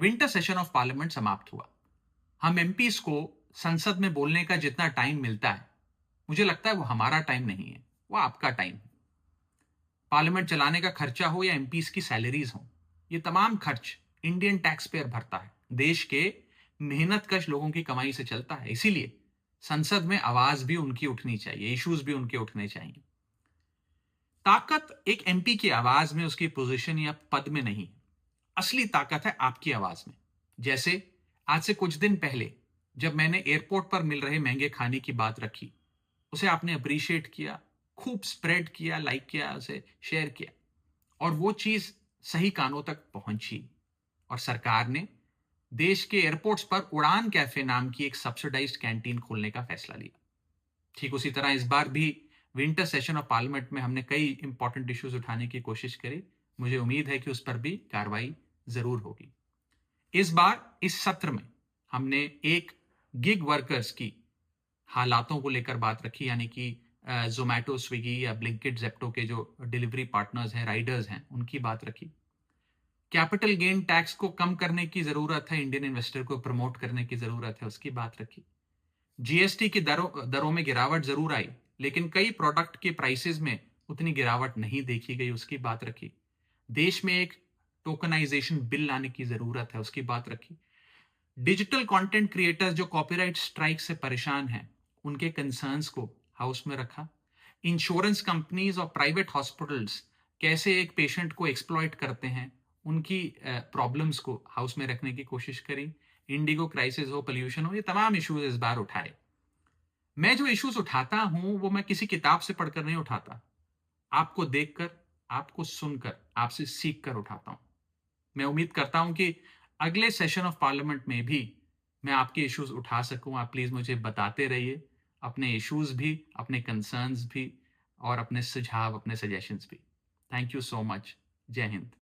Winter session of parliament समाप्त हुआ। हम एमपीज को संसद में बोलने का जितना टाइम मिलता है, मुझे लगता है वो हमारा टाइम नहीं है, वो आपका टाइम है। पार्लियामेंट चलाने का खर्चा हो या एमपीज की सैलरीज हो, ये तमाम खर्च इंडियन टैक्स पेयर भरता है। देश के मेहनतकश लोगों की कमाई से चलता है। इसीलिए संसद में आवाज भी उनकी उठनी चाहिए, इश्यूज भी उनके उठने चाहिए। ताकत एक एमपी की आवाज में, उसकी पोजीशन या पद में नहीं, असली ताकत है आपकी आवाज में। जैसे आज से कुछ दिन पहले जब मैंने एयरपोर्ट पर मिल रहे महंगे खाने की बात रखी, उसे आपने अप्रिशिएट किया, खूब स्प्रेड किया, लाइक किया, उसे शेयर किया, और वो चीज सही कानों तक पहुंची। और सरकार ने देश के एयरपोर्ट्स पर उड़ान कैफे नाम की एक सब्सिडाइज्ड कैंटीन खोलने का फैसला लिया। ठीक उसी तरह इस बार भी विंटर सेशन ऑफ पार्लियामेंट में हमने कई इंपॉर्टेंट इश्यूज उठाने की कोशिश करी। मुझे उम्मीद है कि उस पर भी कार्रवाई जरूर होगी। इस बार इस सत्र में हमने एक गिग वर्कर्स की हालातों को लेकर बात रखी, यानी कि जोमैटो, स्विगी या ब्लिंकिट, जेप्टो के जो डिलीवरी पार्टनर्स हैं, राइडर्स हैं, उनकी बात रखी। कैपिटल गेन टैक्स को कम करने की जरूरत है, इंडियन इन्वेस्टर को प्रमोट करने की जरूरत है, उसकी बात रखी। जीएसटी की दरों में गिरावट जरूर आई, लेकिन कई प्रोडक्ट के प्राइसेस में उतनी गिरावट नहीं देखी गई, उसकी बात रखी। देश में एक टोकनाइजेशन बिल लाने की जरूरत है, उसकी बात रखी। डिजिटल कंटेंट क्रिएटर्स जो कॉपीराइट स्ट्राइक से परेशान हैं, उनके कंसर्न्स को हाउस में रखा। इंश्योरेंस कंपनीज और प्राइवेट हॉस्पिटल्स कैसे एक पेशेंट को एक्सप्लॉइट करते हैं, उनकी प्रॉब्लम्स को हाउस में रखने की कोशिश करी। इंडिगो क्राइसिस हो, पोल्यूशन हो, ये तमाम इश्यूज इस बार उठाए। मैं जो इश्यूज उठाता हूं वो मैं किसी किताब से पढ़कर नहीं उठाता, आपको देखकर, आपको सुनकर, आपसे सीख कर उठाता हूं। मैं उम्मीद करता हूं कि अगले सेशन ऑफ पार्लियामेंट में भी मैं आपके इश्यूज उठा सकूं। आप प्लीज मुझे बताते रहिए, अपने इश्यूज भी, अपने कंसर्न्स भी, और अपने सुझाव, अपने सजेशंस भी। Thank you so much. जय हिंद।